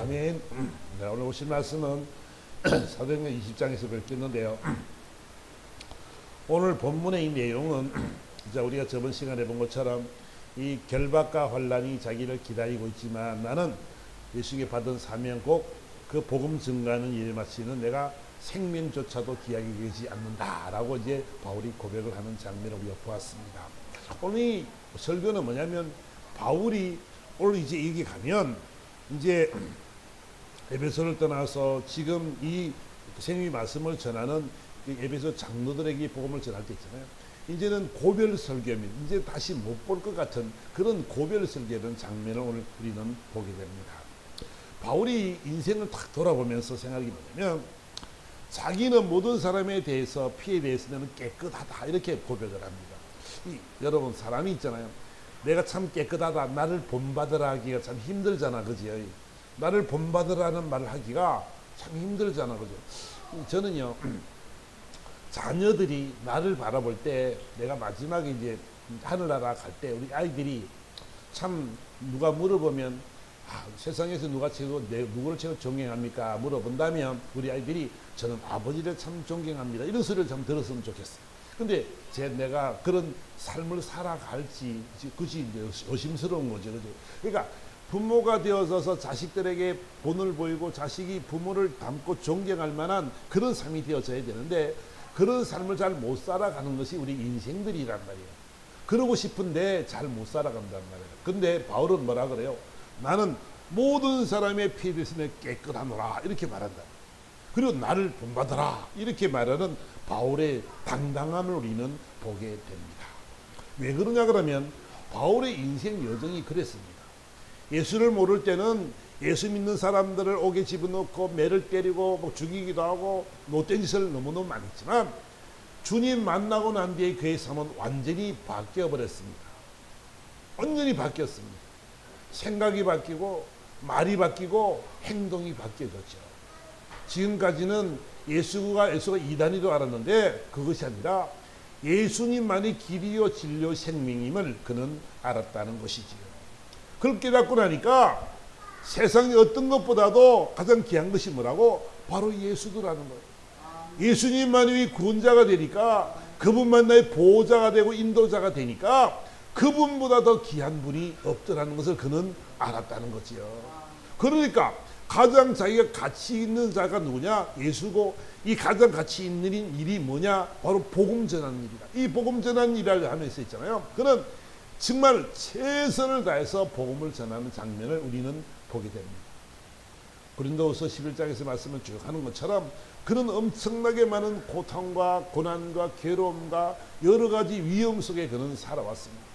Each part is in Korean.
아멘. 네, 오늘 오신 말씀은 사도행전 20장에서 뵙겠는데요. 오늘 본문의 이 내용은 이제 우리가 저번 시간에 본 것처럼 이 결박과 환란이 자기를 기다리고 있지만 나는 예수께 받은 사명 꼭 그 복음 증가하는 일을 마치는 내가 생명조차도 기약이 되지 않는다라고 이제 바울이 고백을 하는 장면을 우리가 보았습니다. 오늘 이 설교는 뭐냐면 바울이 오늘 이제 여기 가면 이제 에베소를 떠나서 지금 이 생명의 말씀을 전하는 에베소 장로들에게 복음을 전할 때 있잖아요. 이제는 고별 설교입니다. 이제 다시 못 볼 것 같은 그런 고별 설교는 장면을 오늘 우리는 보게 됩니다. 바울이 인생을 딱 돌아보면서 생각이 뭐냐면 자기는 모든 사람에 대해서 피에 대해서는 깨끗하다 이렇게 고백을 합니다. 여러분 사람이 있잖아요. 내가 참 깨끗하다 나를 본받으라 하기가 참 힘들잖아, 그죠? 나를 본받으라는 말을 하기가 참 힘들잖아, 그죠? 저는요 자녀들이 나를 바라볼 때 내가 마지막에 이제 하늘나라 갈 때 우리 아이들이 참 누가 물어보면 세상에서 누구를 최고 존경합니까? 물어본다면 우리 아이들이 저는 아버지를 참 존경합니다. 이런 소리를 참 들었으면 좋겠어요. 근데 내가 그런 삶을 살아갈지 그것이 의심스러운 거죠. 그죠? 그러니까 부모가 되어서 자식들에게 본을 보이고 자식이 부모를 닮고 존경할 만한 그런 삶이 되어져야 되는데 그런 삶을 잘 못 살아가는 것이 우리 인생들이란 말이에요. 그러고 싶은데 잘 못 살아간단 말이에요. 근데 바울은 뭐라 그래요? 나는 모든 사람의 피에 대해서는 깨끗하노라 이렇게 말한다. 그리고 나를 본받아라 이렇게 말하는 바울의 당당함을 우리는 보게 됩니다. 왜 그러냐 그러면 바울의 인생 여정이 그랬습니다. 예수를 모를 때는 예수 믿는 사람들을 옥에 집어넣고 매를 때리고 뭐 죽이기도 하고 못된 짓을 너무너무 많이 했지만 주님 만나고 난 뒤에 그의 삶은 완전히 바뀌어 버렸습니다. 완전히 바뀌었습니다. 생각이 바뀌고 말이 바뀌고 행동이 바뀌어졌죠. 지금까지는 예수가 이단이도 알았는데 그것이 아니라 예수님만이 길이요 진리요 생명임을 그는 알았다는 것이지요. 그걸 깨닫고 나니까 세상의 어떤 것보다도 가장 귀한 것이 뭐라고? 바로 예수더라는 거예요. 예수님만이 구원자가 되니까 그분만 나의 보호자가 되고 인도자가 되니까 그분보다 더 귀한 분이 없더라는 것을 그는 알았다는 거지요. 그러니까 가장 자기가 가치 있는 자가 누구냐? 예수고 이 가장 가치 있는 일이 뭐냐? 바로 복음 전하는 일이다. 이 복음 전하는 일을 하면서 있잖아요. 그는 정말 최선을 다해서 복음을 전하는 장면을 우리는 보게 됩니다. 고린도후서 11장에서 말씀을 쭉 하는 것처럼 그는 엄청나게 많은 고통과 고난과 괴로움과 여러 가지 위험 속에 그는 살아왔습니다.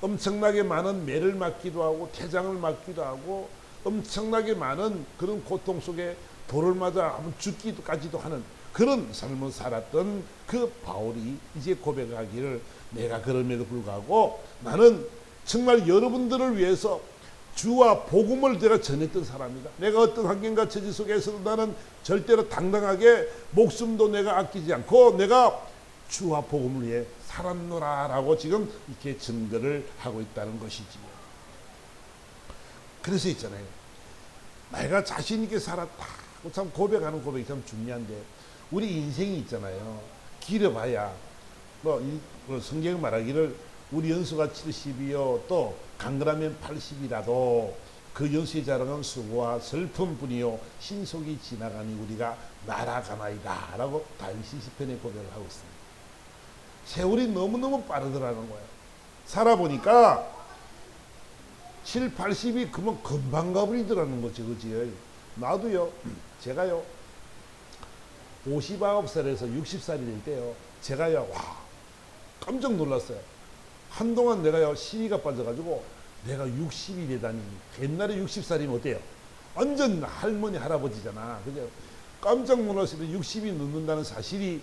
엄청나게 많은 매를 맞기도 하고 태장을 맞기도 하고 엄청나게 많은 그런 고통 속에 돌을 맞아 한번 죽기까지도 하는 그런 삶을 살았던 그 바울이 이제 고백하기를 내가 그럼에도 불구하고 나는 정말 여러분들을 위해서 주와 복음을 내가 전했던 사람이다. 내가 어떤 환경과 처지 속에서도 나는 절대로 당당하게 목숨도 내가 아끼지 않고 내가 주와 복음을 위해 살았노라라고 지금 이렇게 증거를 하고 있다는 것이지요. 그래서 있잖아요. 내가 자신 있게 살았다. 참 고백하는 고백이 참 중요한데 우리 인생이 있잖아요. 길어봐야 뭐 성경 말하기를 우리 연수가 70이요 또 강건하면 80이라도 그 연수의 자랑은 수고와 슬픔뿐이요 신속이 지나가니 우리가 날아가나이다 라고 다윗이 시편에 고백을 하고 있습니다. 세월이 너무너무 빠르더라는 거예요. 살아보니까 7, 80이 그만 금방 가버리더라는 거죠. 그지? 나도요, 제가요, 59살에서 60살이 될 때요, 제가요, 깜짝 놀랐어요. 한동안 내가요, 시위가 빠져가지고 내가 60이 되다니. 옛날에 60살이면 어때요? 완전 할머니, 할아버지잖아. 그죠? 깜짝 놀랐어요. 60이 넘는다는 사실이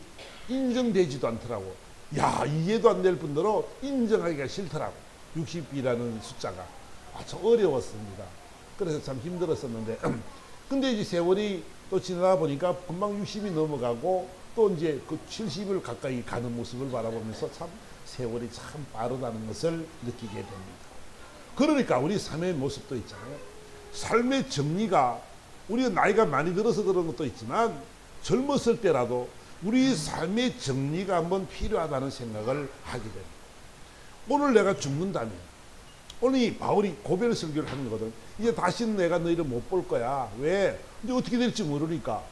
인정되지도 않더라고. 야, 이해도 안 될 뿐더러 인정하기가 싫더라고. 60이라는 숫자가. 참 어려웠습니다. 그래서 참 힘들었었는데 근데 이제 세월이 또 지나다 보니까 금방 60이 넘어가고 또 이제 그 70을 가까이 가는 모습을 바라보면서 참 세월이 참 빠르다는 것을 느끼게 됩니다. 그러니까 우리 삶의 모습도 있잖아요. 삶의 정리가 우리가 나이가 많이 들어서 그런 것도 있지만 젊었을 때라도 우리 삶의 정리가 한번 필요하다는 생각을 하게 됩니다. 오늘 내가 죽는다면, 오늘 이 바울이 고별 설교를 하는 거거든. 이제 다시는 내가 너희를 못 볼 거야. 왜? 이제 어떻게 될지 모르니까.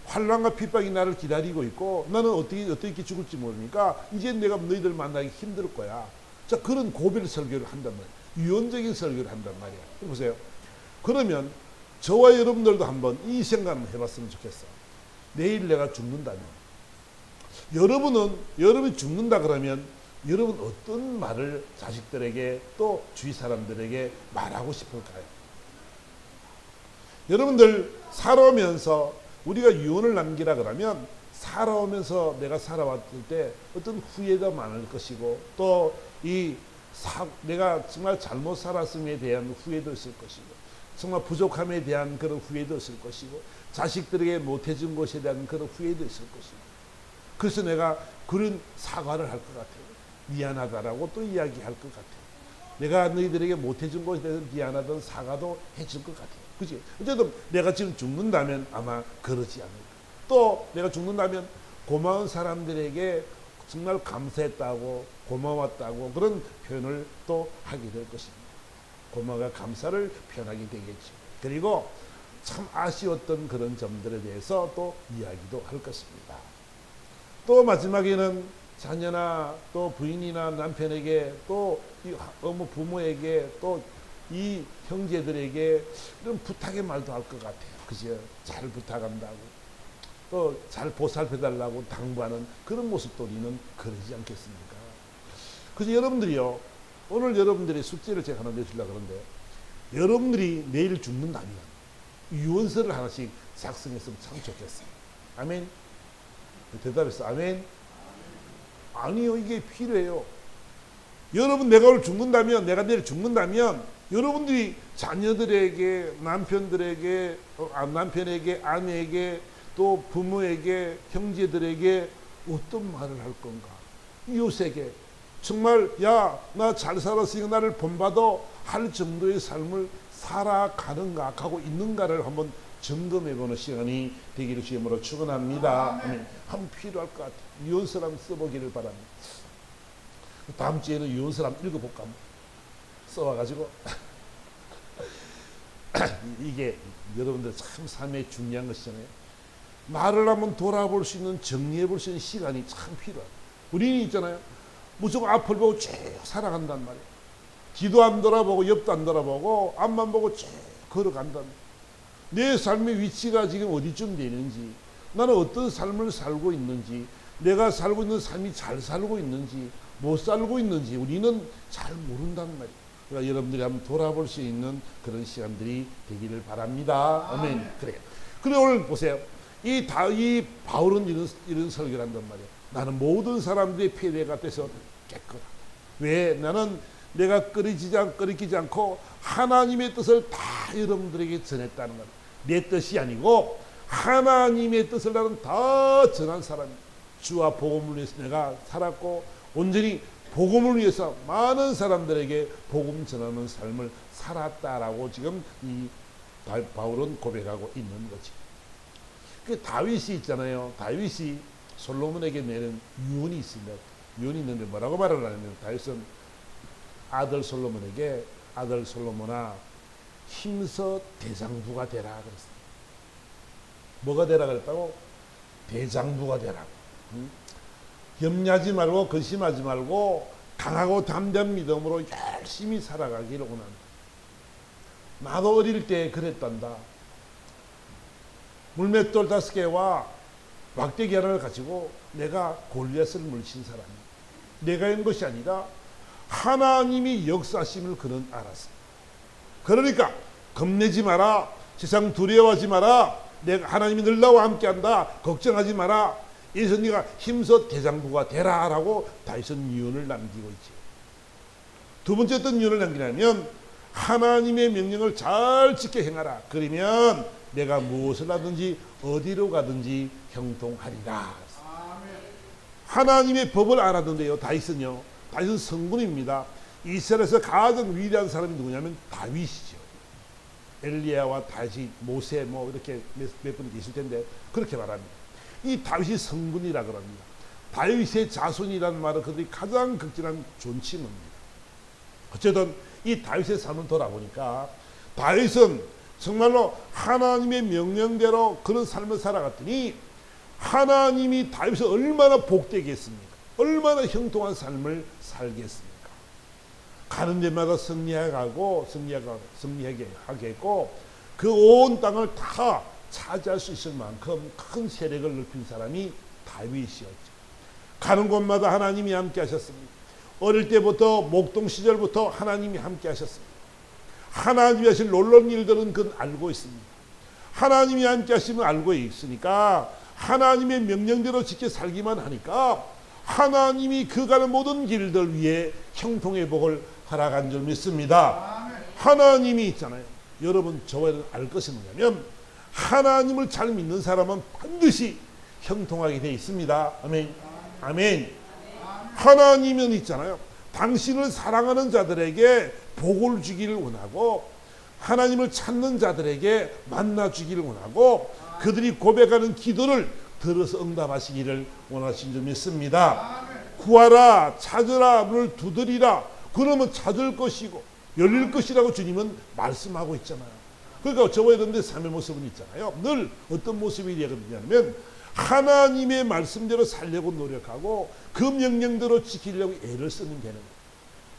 환난과 핍박이 나를 기다리고 있고 나는 어떻게 죽을지 모르니까 이제 내가 너희들 만나기 힘들 거야. 자, 그런 고별 설교를 한단 말이야. 유언적인 설교를 한단 말이야. 보세요. 그러면 저와 여러분들도 한번 이 생각을 해봤으면 좋겠어. 내일 내가 죽는다면, 여러분이 죽는다 그러면 여러분 어떤 말을 자식들에게 또 주위 사람들에게 말하고 싶을까요? 여러분들 살아오면서 우리가 유언을 남기라 그러면 살아오면서 내가 살아왔을 때 어떤 후회가 많을 것이고 또 내가 정말 잘못 살았음에 대한 후회도 있을 것이고 정말 부족함에 대한 그런 후회도 있을 것이고 자식들에게 못해준 것에 대한 그런 후회도 있을 것이고 그래서 내가 그런 사과를 할 것 같아요. 미안하다라고 또 이야기할 것 같아요. 내가 너희들에게 못해준 것에 대해서 미안하던 사과도 해줄 것 같아요. 그치? 어쨌든 내가 지금 죽는다면 아마 그러지 않을까. 또 내가 죽는다면 고마운 사람들에게 정말 감사했다고 고마웠다고 그런 표현을 또 하게 될 것입니다. 고마움과 감사를 표현하게 되겠죠. 그리고 참 아쉬웠던 그런 점들에 대해서 또 이야기도 할 것입니다. 또 마지막에는 자녀나 또 부인이나 남편에게 또 이 어머 부모에게 또 이 형제들에게 이런 부탁의 말도 할 것 같아요. 그죠? 잘 부탁한다고 또 잘 보살펴달라고 당부하는 그런 모습도 우리는 그러지 않겠습니까? 그래서 여러분들이요, 오늘 여러분들의 숙제를 제가 하나 내주려고 그러는데 여러분들이 내일 죽는다면 유언서를 하나씩 작성했으면 참 좋겠어요. 아멘? 대답했어. 아멘? 아니요, 이게 필요해요. 여러분, 내가 오늘 죽는다면, 내가 내일 죽는다면, 여러분들이 자녀들에게, 남편에게, 아내에게, 또 부모에게, 형제들에게 어떤 말을 할 건가? 이웃에게 정말 야, 나 잘 살았으니까 나를 본받아 할 정도의 삶을 살아가는가, 하고 있는가를 한번 점검해보는 시간이 되기를 주님으로 축원합니다. 한번 필요할 것 같아요. 유언서를 한번 써보기를 바랍니다. 다음 주에는 유언서를 한번 읽어볼까? 써와가지고 이게 여러분들 참 삶에 중요한 것이잖아요. 나를 한번 돌아볼 수 있는, 정리해볼 수 있는 시간이 참 필요해요. 우리는 있잖아요, 무조건 앞을 보고 쭉 살아간단 말이에요. 뒤도 안 돌아보고 옆도 안 돌아보고 앞만 보고 쭉 걸어간단 말이에요. 내 삶의 위치가 지금 어디쯤 되는지, 나는 어떤 삶을 살고 있는지, 내가 살고 있는 삶이 잘 살고 있는지 못 살고 있는지 우리는 잘 모른단 말이에요. 그러니까 여러분들이 한번 돌아볼 수 있는 그런 시간들이 되기를 바랍니다. 아멘. 그래요. 그래 오늘 보세요. 이 바울은 이런 설교를 한단 말이에요. 나는 모든 사람들의 패대가 돼서 깨끗하다. 왜? 나는 내가 끓이키지 않고 하나님의 뜻을 다 여러분들에게 전했다는 거예요. 내 뜻이 아니고 하나님의 뜻을 나는 다 전한 사람이에요. 주와 복음을 위해서 내가 살았고 온전히 복음을 위해서 많은 사람들에게 복음 전하는 삶을 살았다라고 지금 이 바울은 고백하고 있는 거지. 그 다윗이 있잖아요. 다윗이 솔로몬에게 내는 유언이 있습니다. 유언이 있는데 뭐라고 말을 하냐면 다윗은 아들 솔로몬에게 아들 솔로몬아 힘써 대장부가 되라 그랬어요. 뭐가 되라 그랬다고? 대장부가 되라고. 염려하지 말고 근심하지 말고 강하고 담대한 믿음으로 열심히 살아가기를 원한다. 나도 어릴 때 그랬단다. 물맷돌 5개와 막대기 하나를 가지고 내가 골리앗을 물리친 사람이야. 내가 한 것이 아니라 하나님이 역사하심을 그는 알았어. 그러니까 겁내지 마라. 세상 두려워하지 마라. 내가 하나님이 늘 나와 함께한다. 걱정하지 마라. 이래서 네가 힘써 대장부가 되라라고 다윗은 유언을 남기고 있지. 두 번째 어떤 유언을 남기냐면 하나님의 명령을 잘 지켜 행하라. 그러면 내가 무엇을 하든지 어디로 가든지 형통하리라. 하나님의 법을 알았는데요. 다윗은 성군입니다. 이스라엘에서 가장 위대한 사람이 누구냐면 다윗이죠. 엘리야와 다윗, 모세 뭐 이렇게 몇 분 있을 텐데 그렇게 말합니다. 이 다윗이 성군이라 그럽니다. 다윗의 자손이라는 말은 그들이 가장 극진한 존칭입니다. 어쨌든 이 다윗의 삶을 돌아보니까 다윗은 정말로 하나님의 명령대로 그런 삶을 살아갔더니 하나님이 다윗을 얼마나 복되게 했습니까? 얼마나 형통한 삶을 살게 했습니까? 가는 데마다 승리하게 하겠고 그 온 땅을 다 차지할 수 있을 만큼 큰 세력을 넓힌 사람이 다윗이었죠. 가는 곳마다 하나님이 함께 하셨습니다. 어릴 때부터 목동 시절부터 하나님이 함께 하셨습니다. 하나님이 하신 놀라운 일들은 그는 알고 있습니다. 하나님이 함께 하시면 알고 있으니까 하나님의 명령대로 지켜 살기만 하니까 하나님이 그 가는 모든 길들 위에 형통의 복을 허락한 줄 믿습니다. 하나님이 있잖아요. 여러분 저와 알 것이 뭐냐면 하나님을 잘 믿는 사람은 반드시 형통하게 되어 있습니다. 아멘. 아멘. 하나님은 있잖아요. 당신을 사랑하는 자들에게 복을 주기를 원하고 하나님을 찾는 자들에게 만나 주기를 원하고 그들이 고백하는 기도를 들어서 응답하시기를 원하신 줄 믿습니다. 구하라 찾으라 문을 두드리라 그러면 찾을 것이고 열릴 것이라고 주님은 말씀하고 있잖아요. 그러니까 저와 여러분들의 삶의 모습은 있잖아요. 늘 어떤 모습이 되냐면 하나님의 말씀대로 살려고 노력하고 그 명령대로 지키려고 애를 쓰는 되는 거예요.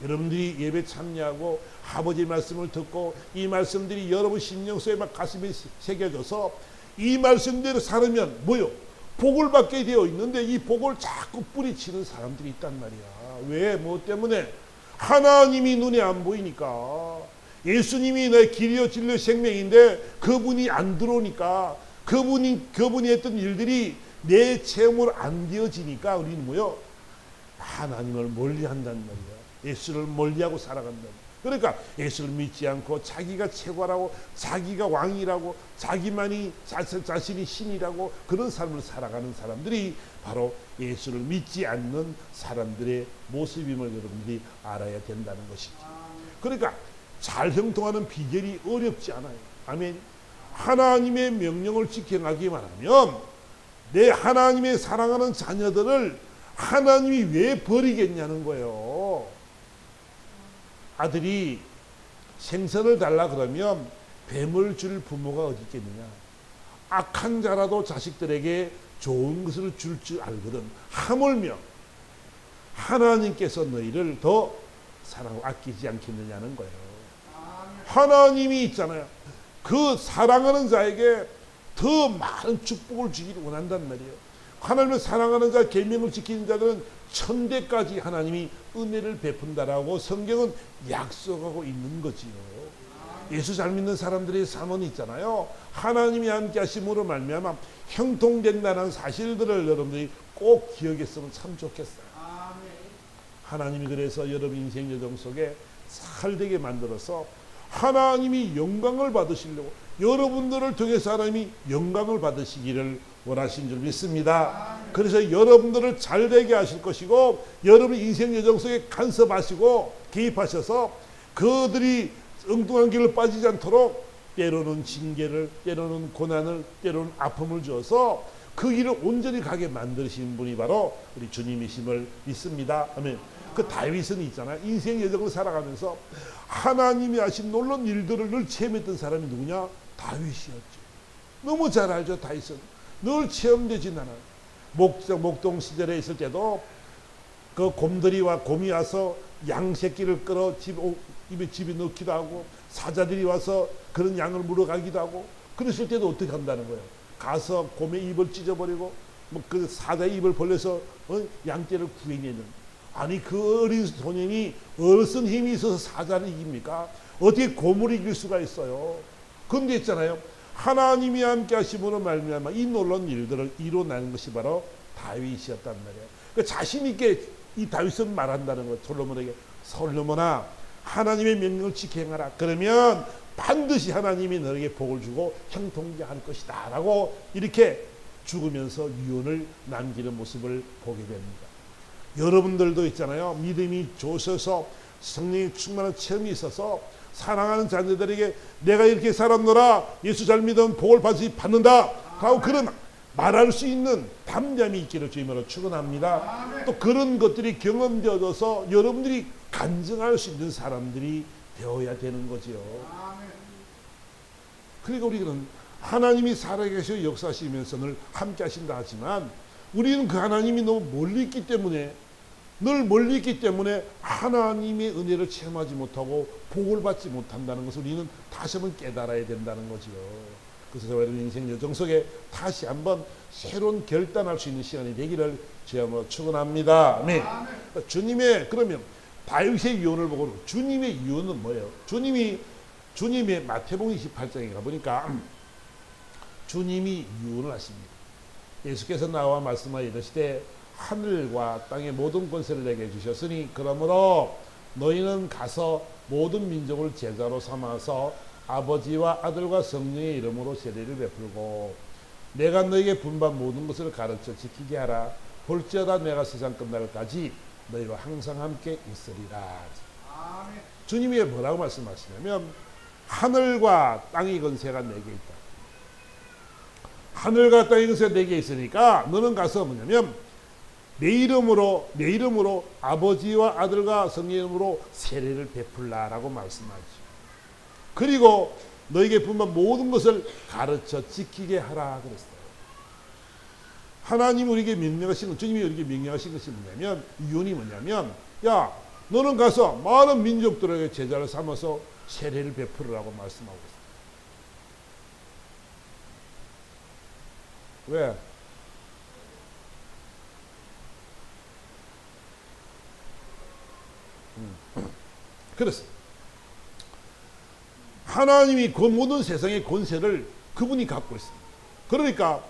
여러분들이 예배 참여하고 아버지의 말씀을 듣고 이 말씀들이 여러분 심령속에 막 가슴에 새겨져서 이 말씀대로 살으면 뭐요? 복을 받게 되어 있는데 이 복을 자꾸 뿌리치는 사람들이 있단 말이야. 왜? 뭐 때문에? 하나님이 눈에 안 보이니까. 예수님이 내 길이요 진리요 생명인데 그분이 안 들어오니까 그분이 했던 일들이 내 체험으로 안 되어지니까 우리는 뭐요? 하나님을 멀리한단 말이야. 예수를 멀리하고 살아간다. 그러니까 예수를 믿지 않고 자기가 최고라고 자기가 왕이라고 자기만이 자신이 신이라고 그런 삶을 살아가는 사람들이 바로 예수를 믿지 않는 사람들의 모습임을 여러분들이 알아야 된다는 것이죠. 그러니까 잘 형통하는 비결이 어렵지 않아요. 아멘. 하나님의 명령을 지켜나기만 하면 내 하나님의 사랑하는 자녀들을 하나님이 왜 버리겠냐는 거예요. 아들이 생선을 달라 그러면 뱀을 줄 부모가 어디 있겠느냐. 악한 자라도 자식들에게 좋은 것을 줄 줄 알거든. 하물며 하나님께서 너희를 더 사랑하고 아끼지 않겠느냐는 거예요. 하나님이 있잖아요. 그 사랑하는 자에게 더 많은 축복을 주기를 원한단 말이에요. 하나님을 사랑하는 자, 계명을 지키는 자들은 천대까지 하나님이 은혜를 베푼다라고 성경은 약속하고 있는 거지요. 예수 잘 믿는 사람들의 삶은 있잖아요. 하나님이 함께 하심으로 말미암아 형통된다는 사실들을 여러분들이 꼭 기억했으면 참 좋겠어요. 하나님이 그래서 여러분 인생 여정 속에 살되게 만들어서 하나님이 영광을 받으시려고 여러분들을 통해서 하나님이 영광을 받으시기를 원하신 줄 믿습니다. 그래서 여러분들을 잘되게 하실 것이고 여러분 인생 여정 속에 간섭하시고 개입하셔서 그들이 엉뚱한 길을 빠지지 않도록 때로는 징계를 때로는 고난을 때로는 아픔을 주어서 그 길을 온전히 가게 만드신 분이 바로 우리 주님이심을 믿습니다. 아멘. 그 다윗은 있잖아요. 인생 여정을 살아가면서 하나님이 하신 놀라운 일들을 늘 체험했던 사람이 누구냐? 다윗이었죠. 너무 잘 알죠. 다윗은 늘 체험되진 않아요. 목동 시절에 있을 때도 그 곰이 와서 양 새끼를 끌어 집에 넣기도 하고 사자들이 와서 그런 양을 물어가기도 하고 그랬을 때도 어떻게 한다는 거예요? 가서 곰의 입을 찢어버리고 그 사자의 입을 벌려서 양떼를 구해내는. 아니 그 어린 소년이 어떤 힘이 있어서 사자를 이깁니까? 어떻게 곰을 이길 수가 있어요? 그런데 있잖아요. 하나님이 함께 하심으로 말미암아 이 놀라운 일들을 이뤄내는 것이 바로 다윗이었단 말이에요. 그러니까 자신 있게 이 다윗은 말한다는 것. 솔로몬아 하나님의 명령을 지켜 행하라. 그러면 반드시 하나님이 너에게 복을 주고 형통케 할 것이다 라고 이렇게 죽으면서 유언을 남기는 모습을 보게 됩니다. 여러분들도 있잖아요. 믿음이 좋으셔서 성령이 충만한 체험이 있어서 사랑하는 자녀들에게 내가 이렇게 살았노라, 예수 잘 믿으면 복을 받는다 하고 그런 말할 수 있는 담담이 있기를 주님으로 축원합니다. 또 그런 것들이 경험되어져서 여러분들이 간증할 수 있는 사람들이 되어야 되는 거지요. 그러니까 우리는 하나님이 살아계셔 역사하시면서 늘 함께 하신다 하지만 우리는 그 하나님이 너무 멀리 있기 때문에, 늘 멀리 있기 때문에 하나님의 은혜를 체험하지 못하고 복을 받지 못한다는 것을 우리는 다시 한번 깨달아야 된다는 거지요. 그래서 저와 여러분 인생 여정 속에 다시 한번 새로운 결단할 수 있는 시간이 되기를 주님으로 축원합니다. 아멘. 주님의, 그러면 다윗의 유언을 보고 주님의 유언은 뭐예요? 주님의 마태복음 28장에 가보니까 주님이 유언을 하십니다. 예수께서 나와 말씀하여 이르시되 하늘과 땅의 모든 권세를 내게 주셨으니 그러므로 너희는 가서 모든 민족을 제자로 삼아서 아버지와 아들과 성령의 이름으로 세례를 베풀고 내가 너에게 분반 모든 것을 가르쳐 지키게 하라. 볼지어다 내가 세상 끝날까지 너희와 항상 함께 있으리라. 아멘. 주님이 뭐라고 말씀하시냐면 하늘과 땅의 권세가 내게 있다. 하늘과 땅의 권세가 내게 있으니까 너는 가서 뭐냐면 내 이름으로 아버지와 아들과 성령의 이름으로 세례를 베풀라라고 말씀하죠. 그리고 너에게 분반 모든 것을 가르쳐 지키게 하라 그랬어요. 하나님 우리에게 명령하신 것, 주님이 우리에게 명령하신 것이 뭐냐면, 유언이 뭐냐면, 야, 너는 가서 많은 민족들에게 제자를 삼아서 세례를 베풀으라고 말씀하고 있어요. 왜? 그래서 하나님이 그 모든 세상의 권세를 그분이 갖고 있습니다. 그러니까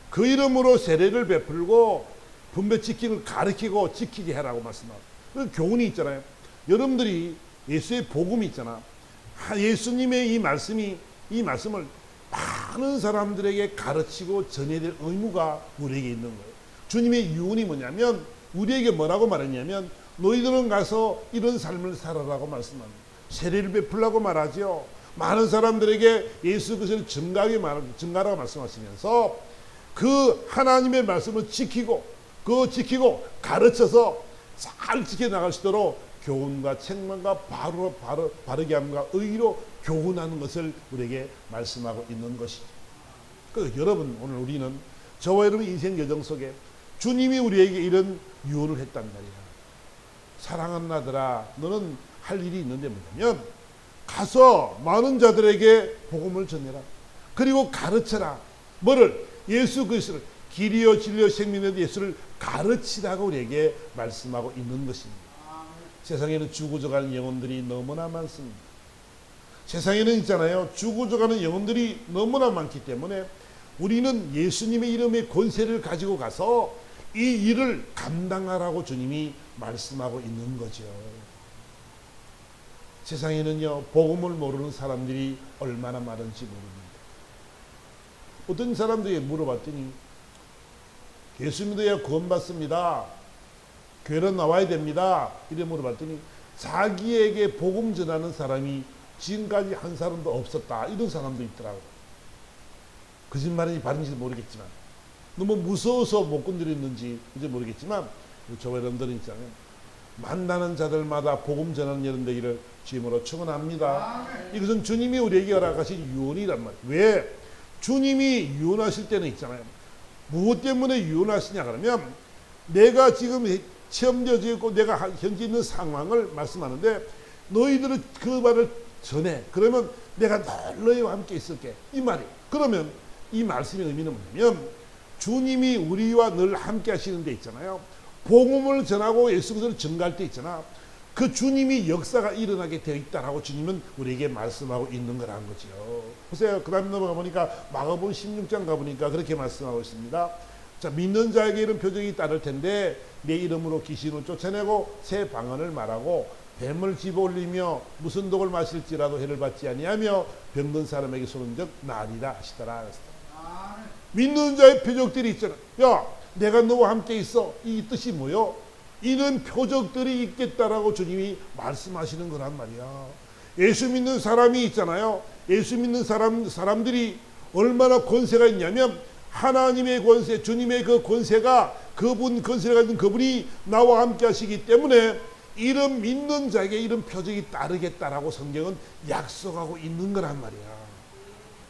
그 이름으로 세례를 베풀고 분배 지키고 가르치고 지키게 하라고 말씀하고, 그 교훈이 있잖아요. 여러분들이 예수의 복음이 있잖아. 예수님의 이 말씀을 많은 사람들에게 가르치고 전해야 될 의무가 우리에게 있는 거예요. 주님의 유언이 뭐냐면 우리에게 뭐라고 말했냐면 너희들은 가서 이런 삶을 살아라고 말씀합니다. 세례를 베풀라고 말하죠. 많은 사람들에게 예수 그리스도를 증가라고 말씀하시면서 그 하나님의 말씀을 지키고 가르쳐서 잘 지켜나갈 수 있도록 교훈과 책망과 바르게 함과 의로 교훈하는 것을 우리에게 말씀하고 있는 것이죠. 그 여러분, 오늘 우리는 저와 여러분 인생 여정 속에 주님이 우리에게 이런 유언을 했단 말이야. 사랑하는 아들아, 너는 할 일이 있는데 뭐냐면 가서 많은 자들에게 복음을 전해라. 그리고 가르쳐라. 뭐를? 예수 그리스도를, 길이요 진리요 생명의 예수를 가르치라고 우리에게 말씀하고 있는 것입니다. 세상에는 죽어져가는 영혼들이 너무나 많습니다. 세상에는 있잖아요, 죽어져가는 영혼들이 너무나 많기 때문에 우리는 예수님의 이름의 권세를 가지고 가서 이 일을 감당하라고 주님이 말씀하고 있는 거죠. 세상에는요, 복음을 모르는 사람들이 얼마나 많은지 모릅니다. 어떤 사람들이 물어봤더니 예수 믿어야 구원받습니다. 교회로 나와야 됩니다. 이래 물어봤더니 자기에게 복음 전하는 사람이 지금까지 한 사람도 없었다. 이런 사람도 있더라고요. 거짓말인지 바른지도 모르겠지만, 너무 무서워서 못 건드렸는지 이제 모르겠지만, 저와 여러분들은 있잖아요, 만나는 자들마다 복음 전하는 여러분 되기를 주님으로 축원합니다. 이것은 주님이 우리에게 허락하신 유언이란 말이에요. 왜? 주님이 유언하실 때는 있잖아요, 무엇 때문에 유언하시냐 그러면 내가 지금 체험되어져 있고 내가 현재 있는 상황을 말씀하는데 너희들은 그 말을 전해. 그러면 내가 늘 너희와 함께 있을게. 이 말이에요. 그러면 이 말씀의 의미는 뭐냐면 주님이 우리와 늘 함께 하시는 데 있잖아요. 복음을 전하고 예수 그리스도를 증거할 때 있잖아. 그 주님이 역사가 일어나게 되어 있다라고 주님은 우리에게 말씀하고 있는 거라는 거죠. 보세요. 그 다음에 넘어가 보니까 마가복음 16장 가보니까 그렇게 말씀하고 있습니다. 자, 믿는 자에게 이런 표적이 따를 텐데 내 이름으로 귀신을 쫓아내고 새 방언을 말하고 뱀을 집어올리며 무슨 독을 마실지라도 해를 받지 아니하며 병든 사람에게 쏘는 적 나으리라 하시더라. 믿는 자의 표적들이 있잖아. 야, 내가 너와 함께 있어. 이 뜻이 뭐요? 이런 표적들이 있겠다라고 주님이 말씀하시는 거란 말이야. 예수 믿는 사람이 있잖아요. 예수 믿는 사람들이 얼마나 권세가 있냐면 하나님의 권세, 주님의 그 권세가 그분 권세를 가진 그분이 나와 함께 하시기 때문에 이런 믿는 자에게 이런 표적이 따르겠다라고 성경은 약속하고 있는 거란 말이야.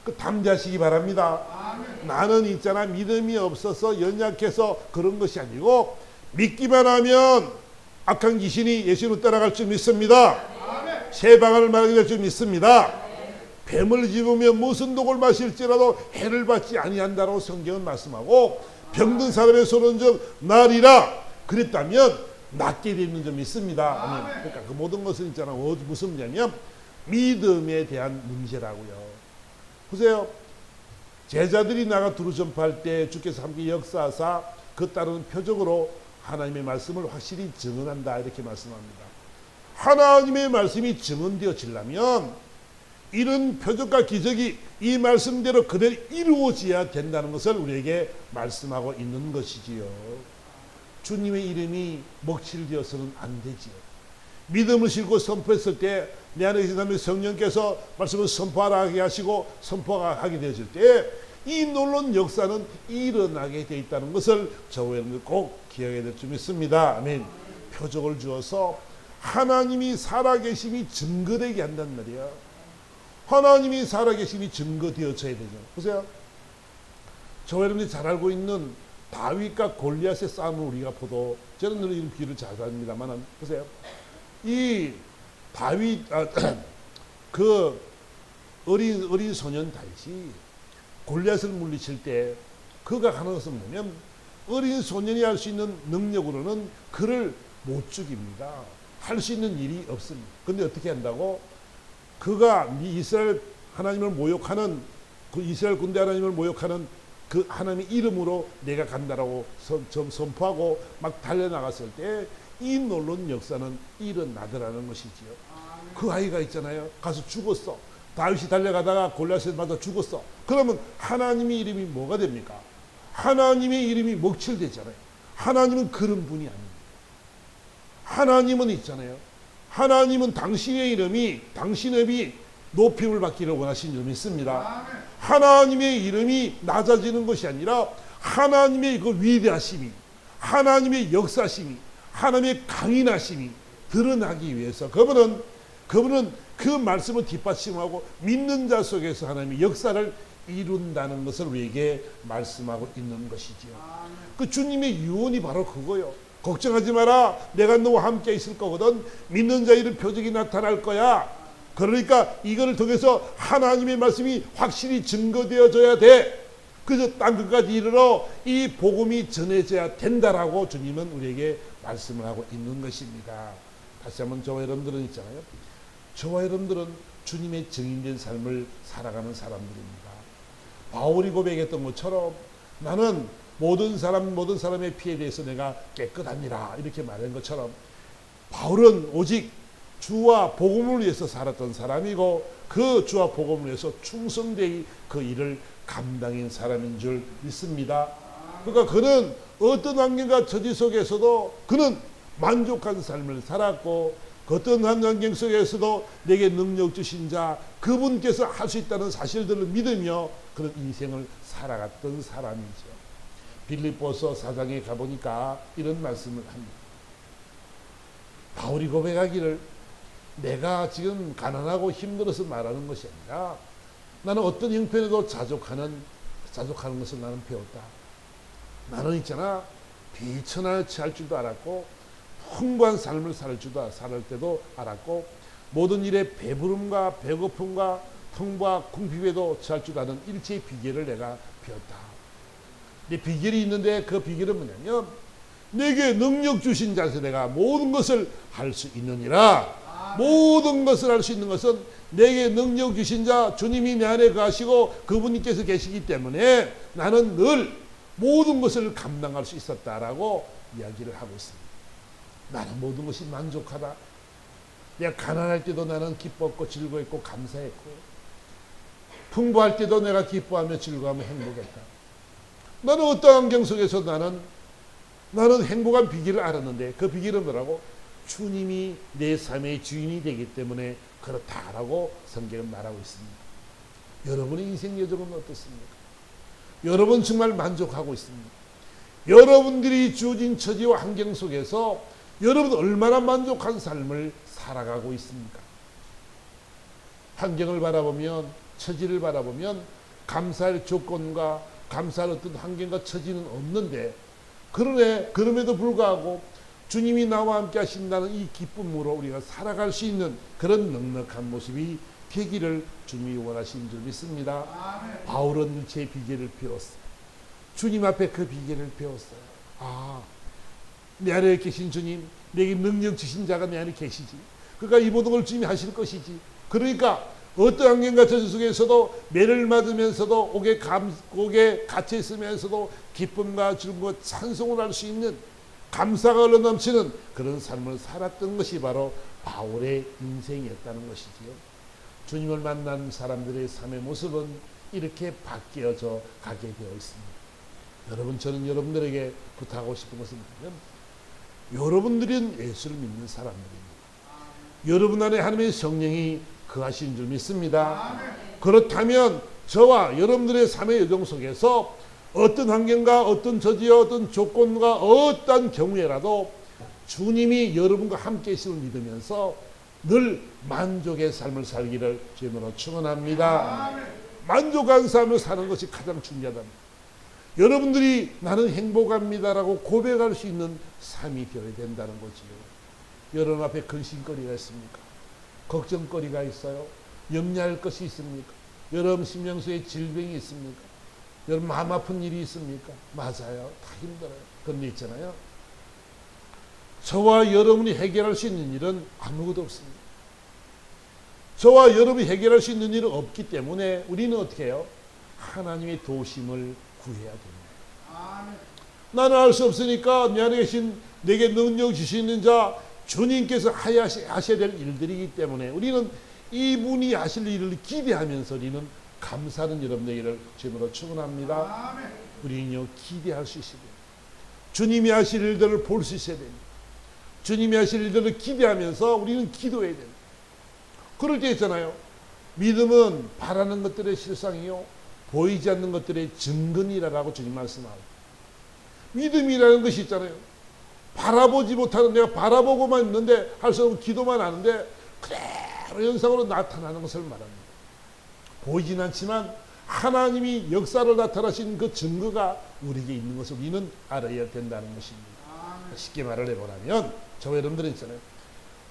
그 담대하시기 바랍니다. 아멘. 나는 있잖아 믿음이 없어서 연약해서 그런 것이 아니고 믿기만 하면 악한 귀신이 예수를 따라갈 줄 믿습니다. 아멘. 새 방안을 말하게 될 줄 믿습니다. 뱀을 집으면 무슨 독을 마실지라도 해를 받지 아니한다라고 성경은 말씀하고 병든 사람의 손은 좀 나리라 그랬다면 낫게 되는 줄 믿습니다. 아멘. 그러니까 그 모든 것은 있잖아 무슨 문제냐면 믿음에 대한 문제라고요. 보세요. 제자들이 나가 두루 전파할 때 주께서 함께 역사하사 그 따르는 표적으로 하나님의 말씀을 확실히 증언한다 이렇게 말씀합니다. 하나님의 말씀이 증언되어지려면 이런 표적과 기적이 이 말씀대로 그대로 이루어져야 된다는 것을 우리에게 말씀하고 있는 것이지요. 주님의 이름이 먹칠되어서는 안 되지요. 믿음을 싣고 선포했을 때 내 안에 계신 성령께서 말씀을 선포하게 하시고 선포하게 되었을 때 이 놀라운 역사는 일어나게 되어 있다는 것을 저와 여러분들 꼭 기억해야 될 줄 믿습니다. 아멘. 표적을 주어서 하나님이 살아계심이 증거되게 한단 말이야. 하나님이 살아계심이 증거되어져야 되죠. 보세요. 저와 여러분들이 잘 알고 있는 다윗과 골리앗의 싸움을 우리가 보도 저는 늘 이런 비유를 잘 합니다만 보세요. 이 다윗 그 어린 소년 다윗이 골리앗을 물리칠 때 그가 하는 것은 뭐냐면 어린 소년이 할 수 있는 능력으로는 그를 못 죽입니다. 할 수 있는 일이 없습니다. 그런데 어떻게 한다고? 그가 이스라엘 하나님을 모욕하는 그 이스라엘 군대 하나님을 모욕하는 그 하나님의 이름으로 내가 간다라고 선포하고 막 달려나갔을 때 이 놀라운 역사는 일어나더라는 것이지요. 그 아이가 있잖아요. 가서 죽었어. 다윗이 달려가다가 골리앗에 맞아 죽었어. 그러면 하나님의 이름이 뭐가 됩니까? 하나님의 이름이 먹칠되잖아요. 하나님은 그런 분이 아닙니다. 하나님은 있잖아요. 하나님은 당신의 이름이 당신의 높임을 받기를 원하신 줄 믿습니다. 하나님의 이름이 낮아지는 것이 아니라 하나님의 그 위대하심이 하나님의 역사심이 하나님의 강인하심이 드러나기 위해서 그분은 그 말씀을 뒷받침하고 믿는 자 속에서 하나님의 역사를 이룬다는 것을 우리에게 말씀하고 있는 것이지요. 그 주님의 유언이 바로 그거요. 걱정하지 마라. 내가 너와 함께 있을 거거든. 믿는 자 이런 표적이 나타날 거야. 그러니까 이거를 통해서 하나님의 말씀이 확실히 증거되어져야 돼. 그래서 땅 끝까지 이르러 이 복음이 전해져야 된다라고 주님은 우리에게 말씀을 하고 있는 것입니다. 다시 한번 저와 여러분들은 있잖아요. 저와 여러분들은 주님의 증인된 삶을 살아가는 사람들입니다. 바울이 고백했던 것처럼 나는 모든 사람의 피에 대해서 내가 깨끗합니다. 이렇게 말한 것처럼 바울은 오직 주와 복음을 위해서 살았던 사람이고 그 주와 복음을 위해서 충성되이 그 일을 감당한 사람인 줄 믿습니다. 그러니까 그는 어떤 환경과 처지 속에서도 그는 만족한 삶을 살았고 그 어떤 환경 속에서도 내게 능력 주신 자 그분께서 할 수 있다는 사실들을 믿으며 그런 인생을 살아갔던 사람이죠. 빌립보서 4장에 가보니까 이런 말씀을 합니다. 바울이 고백하기를 내가 지금 가난하고 힘들어서 말하는 것이 아니라 나는 어떤 형편에도 자족하는 것을 나는 배웠다. 나는 있잖아 비천할 줄도 알았고 풍부한 삶을 살 때도 알았고 모든 일에 배부름과 배고픔과 통과 궁핍에도 처할 줄 아는 일체의 비결을 내가 배웠다. 내 비결이 있는데 그 비결은 뭐냐면 내게 능력 주신 자에서 내가 모든 것을 할 수 있느니라. 모든 것을 할 수 있는 것은 내게 능력 주신 자 주님이 내 안에 거하시고 그분께서 계시기 때문에 나는 늘 모든 것을 감당할 수 있었다라고 이야기를 하고 있습니다. 나는 모든 것이 만족하다. 내가 가난할 때도 나는 기뻤고 즐거웠고 감사했고 풍부할 때도 내가 기뻐하며 즐거워하며 행복했다. 나는 어떠한 환경 속에서 나는 행복한 비결을 알았는데 그 비결은 뭐라고? 주님이 내 삶의 주인이 되기 때문에 그렇다라고 성경은 말하고 있습니다. 여러분의 인생 여정은 어떻습니까? 여러분 정말 만족하고 있습니까? 여러분들이 주어진 처지와 환경 속에서 여러분 얼마나 만족한 삶을 살아가고 있습니까? 환경을 바라보면, 처지를 바라보면 감사할 조건과 감사할 어떤 환경과 처지는 없는데, 그럼에도 불구하고 주님이 나와 함께 하신다는 이 기쁨으로 우리가 살아갈 수 있는 그런 넉넉한 모습이 되기를 주님이 원하시는 줄 믿습니다. 아멘. 바울은 일체의 비결을 배웠어요. 주님 앞에 그 비결을 배웠어요. 내 안에 계신 주님, 내게 능력 주신 자가 내 안에 계시지. 그러니까 이 모든 걸 주님이 하실 것이지. 그러니까 어떤 환경과 처지 속에서도 매를 맞으면서도 옥에 갇혀 있으면서도 기쁨과 즐거움과 찬송을 할 수 있는, 감사가 흘러넘치는 그런 삶을 살았던 것이 바로 바울의 인생이었다는 것이지요. 주님을 만난 사람들의 삶의 모습은 이렇게 바뀌어져 가게 되어 있습니다. 여러분, 저는 여러분들에게 부탁하고 싶은 것은 뭐냐면, 여러분들은 예수를 믿는 사람들입니다. 여러분 안에 하나님의 성령이 거하시는 줄 믿습니다. 그렇다면 저와 여러분들의 삶의 여정 속에서 어떤 환경과 어떤 처지와 어떤 조건과 어떤 경우에라도 주님이 여러분과 함께 계심을 믿으면서 늘 만족의 삶을 살기를 주님으로 축원합니다. 만족한 삶을 사는 것이 가장 중요하답니다. 여러분들이 나는 행복합니다라고 고백할 수 있는 삶이 되어야 된다는 거지요. 여러분 앞에 근심거리가 있습니까? 걱정거리가 있어요? 염려할 것이 있습니까? 여러분 심령 속에 질병이 있습니까? 여러분 마음 아픈 일이 있습니까? 맞아요. 다 힘들어요. 그런데 있잖아요. 저와 여러분이 해결할 수 있는 일은 아무것도 없습니다. 저와 여러분이 해결할 수 있는 일은 없기 때문에 우리는 어떻게 해요? 하나님의 도우심을 구해야 됩니다. 나는 알 수 없으니까 내 안에 계신 내게 능력 주시는 자 주님께서 하셔야 될 일들이기 때문에 우리는 이분이 하실 일을 기대하면서 우리는 감사하는 여러분들에게 주님으로 축원합니다. 우리는요 기대할 수 있어야 됩니다. 주님이 하실 일들을 볼 수 있어야 됩니다. 주님이 하실 일들을 기대하면서 우리는 기도해야 됩니다. 그럴 때 있잖아요. 믿음은 바라는 것들의 실상이요 보이지 않는 것들의 증거니라라고 주님 말씀하고, 믿음이라는 것이 있잖아요. 바라보지 못하는, 내가 바라보고만 있는데 할 수 없는 기도만 하는데 그대로 현상으로 나타나는 것을 말합니다. 보이진 않지만 하나님이 역사를 나타나신 그 증거가 우리에게 있는 것을 우리는 알아야 된다는 것입니다. 쉽게 말을 해보라면 저와 여러분들은 있잖아요.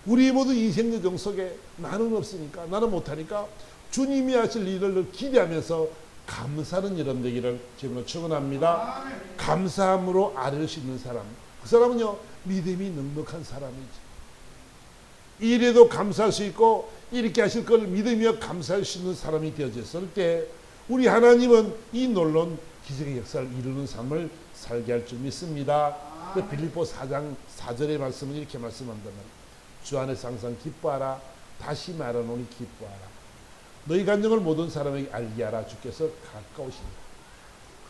우리 모두 인생 여정 속에 나는 없으니까, 나는 못하니까 주님이 하실 일을 기대하면서 감사하는 여러분 되기를 지금으로 축원합니다. 감사함으로 아뢰를 수 있는 사람, 그 사람은요 믿음이 넉넉한 사람이지. 일에도 감사할 수 있고 이렇게 하실 걸 믿으며 감사할 수 있는 사람이 되어졌을 때 우리 하나님은 이 놀라운 기적의 역사를 이루는 삶을 살게 할 줄 믿습니다. 그 빌립보 4장 4절의 말씀은 이렇게 말씀한다면, 주 안에서 항상 기뻐하라. 다시 말하노니 기뻐하라. 너희 간증을 모든 사람에게 알게 하라. 주께서 가까우십니다.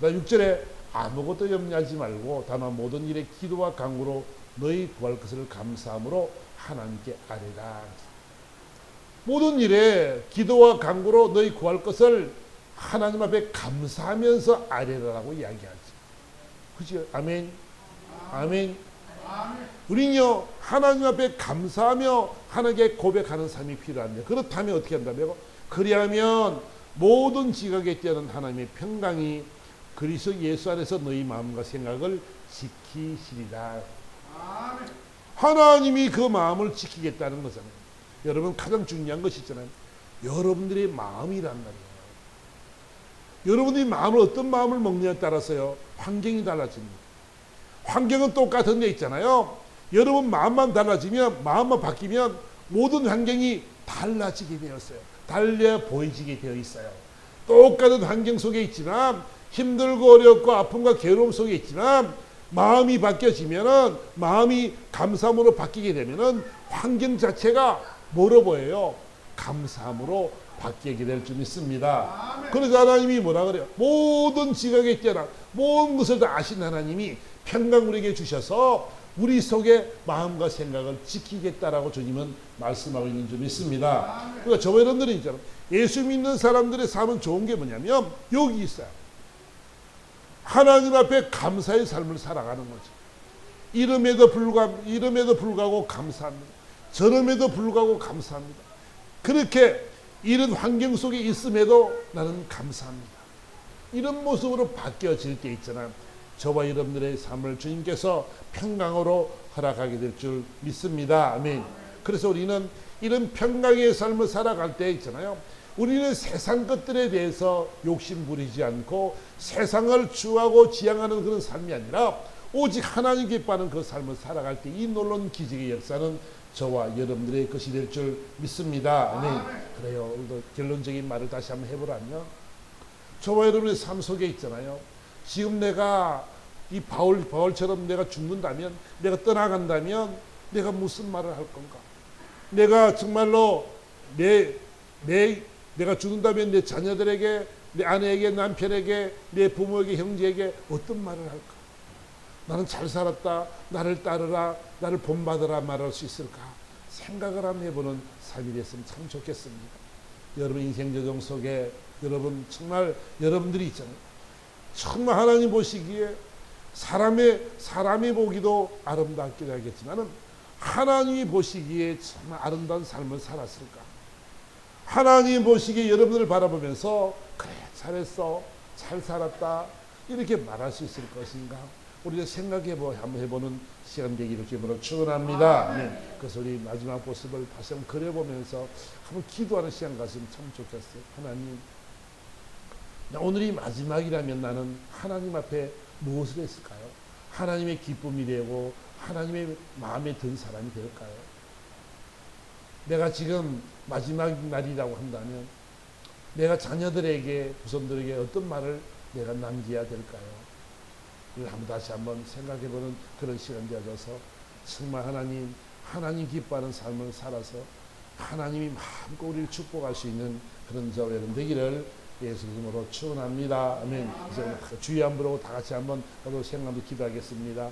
그 다음 6절에 아무것도 염려하지 말고 다만 모든 일에 기도와 간구로 너희 구할 것을 감사함으로 하나님께 아뢰라. 모든 일에 기도와 간구로 너희 구할 것을 하나님 앞에 감사하면서 아뢰라라고 이야기하지. 그죠? 아멘. 아멘. 우리는요 하나님 앞에 감사하며 하나님께 고백하는 삶이 필요한데, 그렇다면 어떻게 한다며? 그리하면 모든 지각에 뛰어난 하나님의 평강이 그리스도 예수 안에서 너희 마음과 생각을 지키시리라. 하나님이 그 마음을 지키겠다는 거잖아요. 여러분 가장 중요한 것이 있잖아요. 여러분들의 마음이란 말이에요. 여러분들이 마음을 어떤 마음을 먹느냐에 따라서요 환경이 달라집니다. 환경은 똑같은 데 있잖아요. 여러분 마음만 달라지면, 마음만 바뀌면 모든 환경이 달라지게 되었어요. 달려 보이지게 되어 있어요. 똑같은 환경 속에 있지만, 힘들고 어렵고 아픔과 괴로움 속에 있지만 마음이 바뀌어지면은, 마음이 감사함으로 바뀌게 되면은 환경 자체가 뭐로 보여요? 감사함으로 바뀌게 될 줄 믿습니다. 그래서 하나님이 뭐라 그래요? 모든 지각에 뛰어난 모든 것을 다 아신 하나님이 평강 우리에게 주셔서 우리 속의 마음과 생각을 지키겠다라고 주님은 말씀하고 있는 줄 믿습니다. 그러니까 저와 여러분들은 있잖아요. 예수 믿는 사람들의 삶은 좋은 게 뭐냐면 여기 있어요. 하나님 앞에 감사의 삶을 살아가는 거죠. 이름에도 불구하고 감사합니다. 저름에도 불구하고 감사합니다. 그렇게 이런 환경 속에 있음에도 나는 감사합니다. 이런 모습으로 바뀌어질 때 있잖아요. 저와 여러분들의 삶을 주님께서 평강으로 허락하게 될 줄 믿습니다. 아멘. 그래서 우리는 이런 평강의 삶을 살아갈 때 있잖아요. 우리는 세상 것들에 대해서 욕심 부리지 않고 세상을 추구하고 지향하는 그런 삶이 아니라 오직 하나님 기뻐하는 그 삶을 살아갈 때 이 놀라운 기적의 역사는 저와 여러분들의 것이 될 줄 믿습니다. 아멘. 그래요. 오늘도 결론적인 말을 다시 한번 해보라면 저와 여러분의 삶 속에 있잖아요. 지금 내가 이 바울처럼 내가 죽는다면, 내가 떠나간다면 내가 무슨 말을 할 건가? 내가 정말로 내가 죽는다면 내 자녀들에게, 내 아내에게, 남편에게, 내 부모에게, 형제에게 어떤 말을 할까? 나는 잘 살았다, 나를 따르라, 나를 본받으라 말할 수 있을까? 생각을 한번 해보는 삶이 됐으면 참 좋겠습니다. 여러분 인생 여정 속에 여러분 정말 여러분들이 있잖아요. 정말 하나님 보시기에 사람이 보기도 아름답기도 하겠지만은 하나님이 보시기에 정말 아름다운 삶을 살았을까? 하나님 보시기에 여러분을 바라보면서 그래 잘했어, 잘 살았다 이렇게 말할 수 있을 것인가? 우리가 한번 해보는 시간 되기를 주님으로 축원합니다. 네. 그래서 우리 마지막 모습을 다시 한번 그려보면서 한번 기도하는 시간 가지면 참 좋겠어요. 하나님, 오늘이 마지막이라면 나는 하나님 앞에 무엇을 했을까요? 하나님의 기쁨이 되고 하나님의 마음에 든 사람이 될까요? 내가 지금 마지막 날이라고 한다면 내가 자녀들에게, 후손들에게 어떤 말을 내가 남겨야 될까요? 이걸 다시 한번 생각해보는 그런 시간 되어져서 정말 하나님 기뻐하는 삶을 살아서 하나님이 마음껏 우리를 축복할 수 있는 그런 저와 여러분 되기를 예수 이름으로 축원합니다. 아멘. 이제 주의 한 부르고 다 같이 한번 생각하면서 기도하겠습니다.